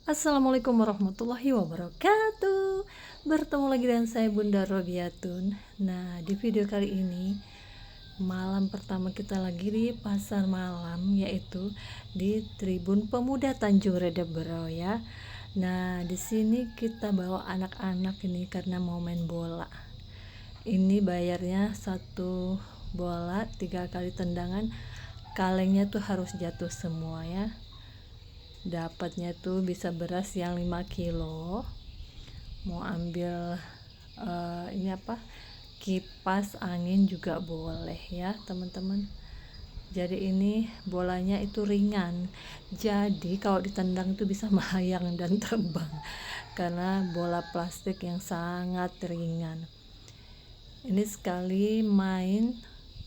Assalamualaikum warahmatullahi wabarakatuh. Bertemu lagi dengan saya Bunda Robiatun. Nah, di video kali ini malam pertama kita lagi di pasar malam, yaitu di Tribun Pemuda Tanjung Redebero ya. Nah, di sini kita bawa anak-anak ini karena mau main bola. Ini bayarnya satu bola 3 kali tendangan, kalengnya tuh harus jatuh semua ya. Dapatnya tuh bisa beras yang 5 kilo. Mau ambil ini apa, kipas angin juga boleh ya teman-teman. Jadi ini bolanya itu ringan, jadi kalau ditendang itu bisa melayang dan terbang karena bola plastik yang sangat ringan. Ini sekali main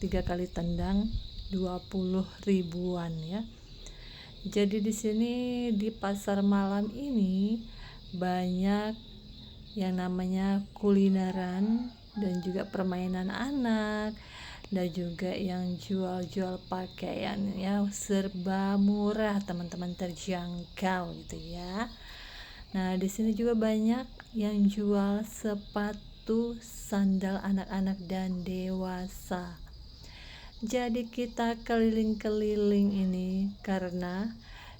3 kali tendang 20 ribuan ya. Jadi di sini di pasar malam ini banyak yang namanya kulineran dan juga permainan anak, dan juga yang jual-jual pakaian ya, serba murah teman-teman, terjangkau gitu ya. Nah, di sini juga banyak yang jual sepatu, sandal anak-anak dan dewasa. Jadi kita keliling-keliling ini karena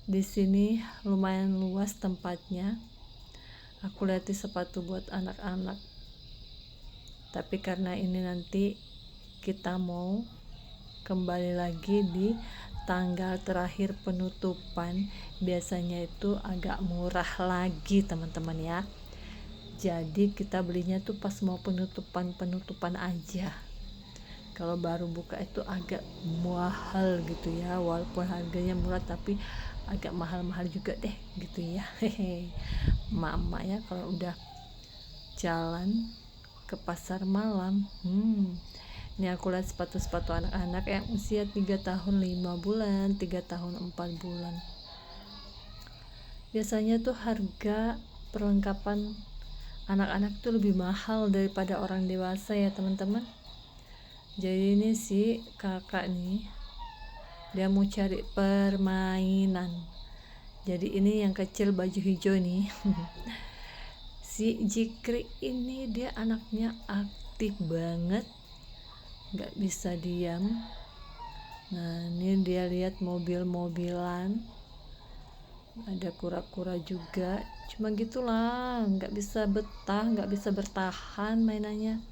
di sini lumayan luas tempatnya. Aku lihat sepatu buat anak-anak. Tapi karena ini nanti kita mau kembali lagi di tanggal terakhir penutupan, biasanya itu agak murah lagi teman-teman ya. Jadi kita belinya tuh pas mau penutupan aja. Kalau baru buka itu agak mahal gitu ya, walaupun harganya murah tapi agak mahal-mahal juga deh gitu ya. Hehe, mama ya kalau udah jalan ke pasar malam, ini aku lihat sepatu-sepatu anak-anak yang usia 3 tahun 5 bulan, 3 tahun 4 bulan. Biasanya tuh harga perlengkapan anak-anak tuh lebih mahal daripada orang dewasa ya teman-teman. Jadi ini si kakak nih, dia mau cari permainan. Jadi ini yang kecil baju hijau nih. Si Jikri ini dia anaknya aktif banget, nggak bisa diam. Nah, ini dia lihat mobil-mobilan, ada kura-kura juga. Cuma gitulah, nggak bisa betah, nggak bisa bertahan mainannya.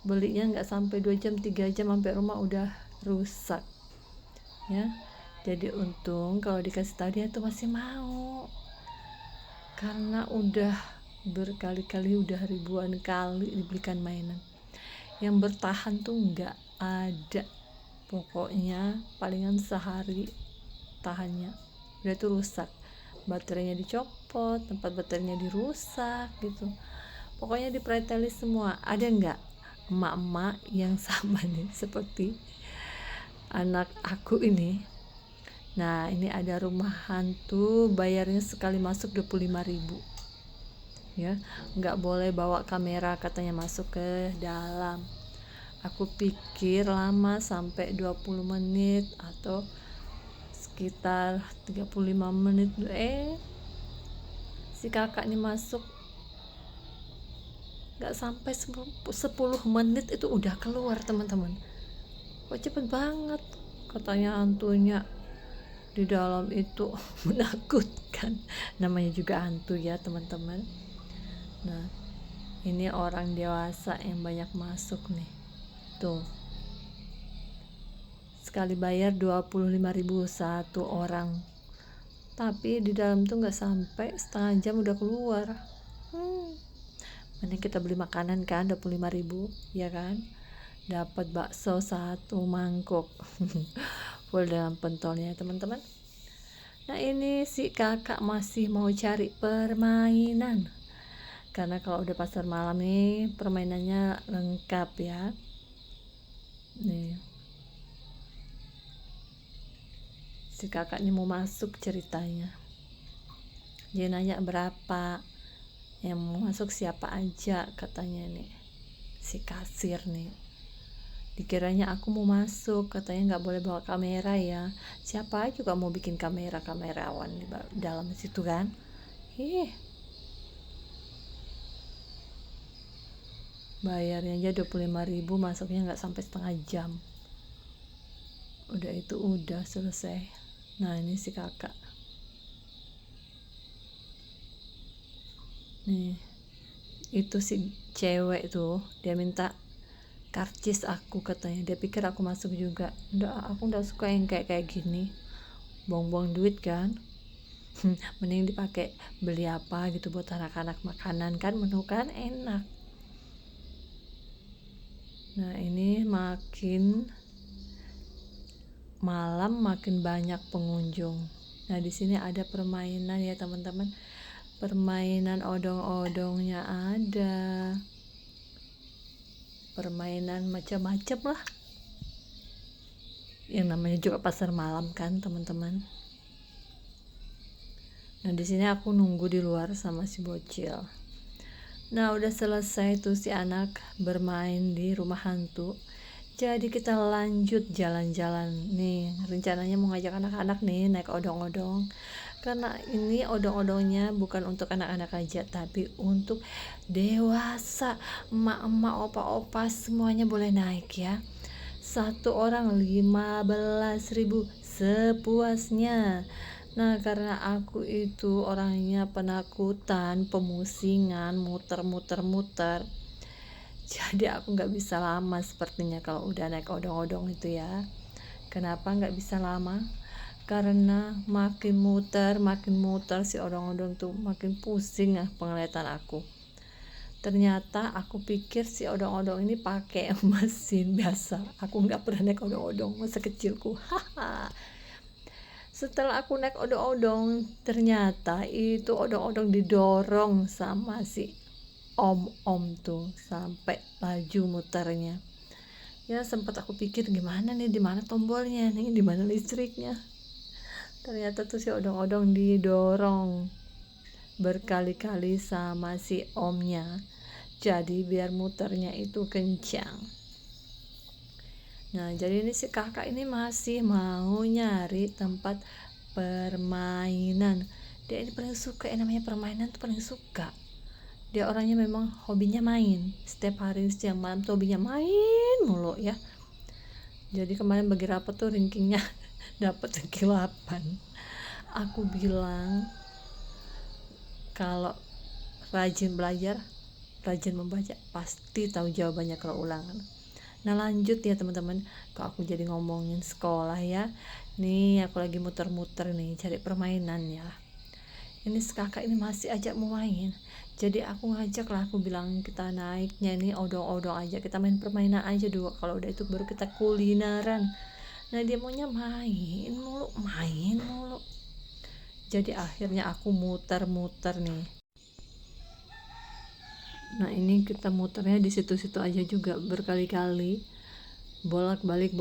Belinya nggak sampai 2 jam 3 jam sampai rumah udah rusak ya. Jadi untung kalau dikasih tahu dia tuh masih mau, karena udah berkali-kali, udah ribuan kali dibelikan mainan. Yang bertahan tuh nggak ada, pokoknya palingan sehari tahannya udah tuh rusak, baterainya dicopot, tempat baterainya dirusak gitu. Pokoknya dipreteli semua. Ada nggak emak-emak yang sama nih seperti anak aku ini? Nah, ini ada rumah hantu, bayarnya sekali masuk 25.000 ya. Nggak boleh bawa kamera katanya masuk ke dalam. Aku pikir lama sampai 20 menit atau sekitar 35 menit. Si kakak ini masuk nggak sampai 10 menit itu udah keluar teman-teman. Kok cepet banget, katanya hantunya di dalam itu menakutkan. Namanya juga hantu ya teman-teman. Nah, ini orang dewasa yang banyak masuk nih tuh, sekali bayar 25.000 satu orang, tapi di dalam tuh nggak sampai setengah jam udah keluar. Mending kita beli makanan kan, 25.000 ya kan, dapat bakso satu mangkuk full dalam pentolnya teman-teman. Nah, ini si kakak masih mau cari permainan, karena kalau udah pasar malam nih permainannya lengkap ya. Nih, si kakak ini mau masuk ceritanya. Dia nanya berapa, yang mau masuk siapa aja katanya nih si kasir nih. Dikiranya aku mau masuk, katanya nggak boleh bawa kamera ya. Siapa juga mau bikin kamerawan di dalam situ kan Ih, bayarnya aja 25.000, masuknya nggak sampai setengah jam. Udah itu udah selesai. Nah ini si kakak nih, itu si cewek tuh dia minta karcis aku, katanya dia pikir aku masuk juga. Aku nggak suka yang kayak gini, buang-buang duit kan. Mending dipakai beli apa gitu buat anak-anak, makanan kan, menu kan enak. Nah ini makin malam makin banyak pengunjung. Nah di sini ada permainan ya teman-teman, permainan odong-odongnya ada, permainan macam-macam lah. Yang namanya juga pasar malam kan teman-teman. Nah di sini aku nunggu di luar sama si bocil. Nah udah selesai tuh si anak bermain di rumah hantu. Jadi kita lanjut jalan-jalan nih. Rencananya mau ngajak anak-anak nih naik odong-odong. Karena ini odong-odongnya bukan untuk anak-anak aja, tapi untuk dewasa, emak-emak, opa-opa, semuanya boleh naik ya. Satu orang 15.000 sepuasnya. Nah karena aku itu orangnya penakutan, pemusingan, muter-muter-muter, jadi aku nggak bisa lama sepertinya kalau udah naik odong-odong itu ya. Kenapa nggak bisa lama? Karena makin muter si odong-odong tuh makin pusing ya penglihatan aku. Ternyata aku pikir si odong-odong ini pakai mesin biasa. Aku nggak pernah naik odong-odong masa kecilku. Setelah aku naik odong-odong, ternyata itu odong-odong didorong sama si om tuh sampai laju muternya. Ya sempat aku pikir gimana nih, di mana tombolnya nih, di mana listriknya. Ternyata tuh si odong-odong didorong berkali-kali sama si omnya. Jadi biar muternya itu kencang. Nah jadi ini si kakak ini masih mau nyari tempat permainan. Dia ini paling suka yang namanya permainan tuh, paling suka. Dia orangnya memang hobinya main, setiap hari siang malam tuh hobinya main mulu ya. Jadi kemarin bagi rapat tuh rankingnya dapat ranking 8. Aku bilang kalau rajin belajar, rajin membaca, pasti tahu jawabannya kalau ulangan. Nah lanjut ya teman-teman, kalau aku jadi ngomongin sekolah ya. Nih aku lagi muter-muter nih cari permainan ya. Ini kakak ini masih ajak mau main. Jadi aku ngajak lah, aku bilang kita naiknya nih odong-odong aja, kita main permainan aja dulu, kalau udah itu baru kita kulineran. Nah dia maunya main mulu. Jadi akhirnya aku muter-muter nih. Nah ini kita muternya di situ-situ aja juga berkali-kali, bolak-balik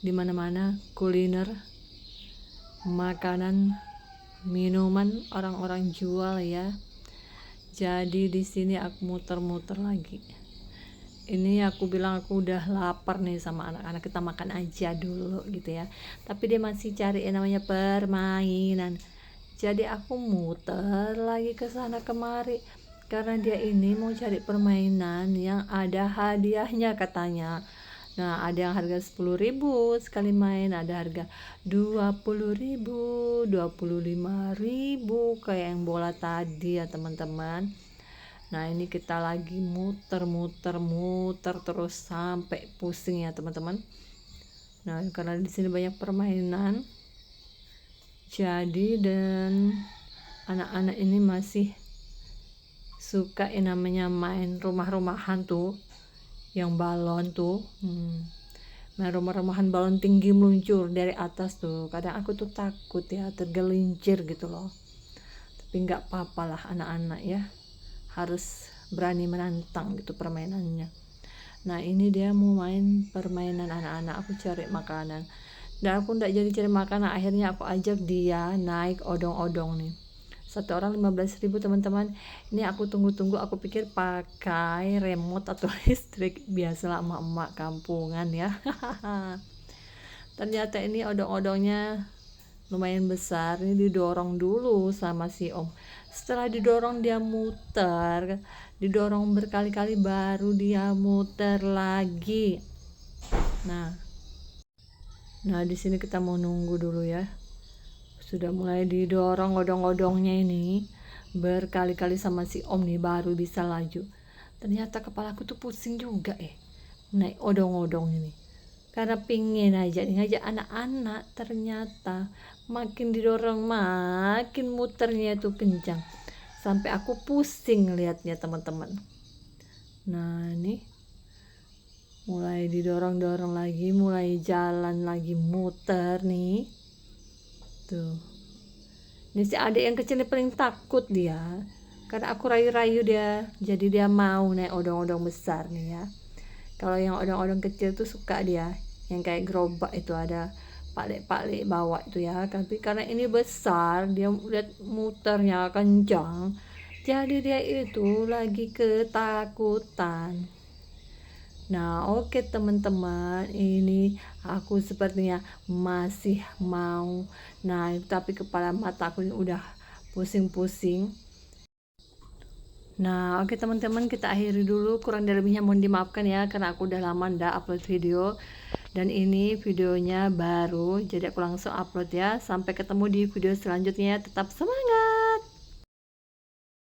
di mana-mana kuliner, makanan, minuman orang-orang jual ya. Jadi di sini aku muter-muter lagi. Ini aku bilang aku udah lapar nih sama anak-anak, kita makan aja dulu gitu ya. Tapi dia masih cari yang namanya permainan. Jadi aku muter lagi ke sana kemari karena dia ini mau cari permainan yang ada hadiahnya katanya. Nah ada yang harga 10.000 sekali main, ada harga 20.000, 25.000 kayak yang bola tadi ya teman-teman. Nah ini kita lagi muter terus sampai pusing ya teman-teman. Nah karena di sini banyak permainan, jadi dan anak-anak ini masih suka yang namanya main rumah-rumahan tuh, yang balon tuh, main rumah-rumahan balon tinggi meluncur dari atas tuh. Kadang aku tuh takut ya, tergelincir gitu loh. Tapi nggak apa-apa lah, anak-anak ya harus berani menantang gitu permainannya. Nah ini dia mau main permainan anak-anak, aku cari makanan. Dan aku nggak jadi cari makanan, akhirnya aku ajak dia naik odong-odong nih. Satu orang 15.000 teman-teman. Ini aku tunggu-tunggu, aku pikir pakai remote atau listrik, biasalah emak-emak kampungan ya. Ternyata ini odong-odongnya lumayan besar. Ini didorong dulu sama si om. Setelah didorong dia muter, didorong berkali-kali baru dia muter lagi. Nah di sini kita mau nunggu dulu ya. Sudah mulai didorong odong-odongnya ini berkali-kali sama si om nih baru bisa laju. Ternyata kepalaku tuh pusing juga naik odong-odong ini, karena pingin aja ngajak anak-anak. Ternyata makin didorong makin muternya tuh kencang sampai aku pusing lihatnya teman-teman. Nah ini mulai didorong-dorong lagi, mulai jalan lagi muter nih tuh. Ini si adik yang kecil ini paling takut dia, karena aku rayu-rayu dia, jadi dia mau naik odong-odong besar nih ya. Kalau yang odong-odong kecil tuh suka dia, yang kayak gerobak itu ada pak-lek bawa itu ya. Tapi karena ini besar, dia lihat muternya kencang, jadi dia itu lagi ketakutan. Nah oke teman-teman, ini aku sepertinya masih mau naik, tapi kepala mataku ini udah pusing-pusing. Nah oke teman-teman, kita akhiri dulu, kurang dan lebihnya mohon dimaafkan ya, karena aku udah lama ndak upload video. Dan ini videonya baru, jadi aku langsung upload ya. Sampai ketemu di video selanjutnya, tetap semangat.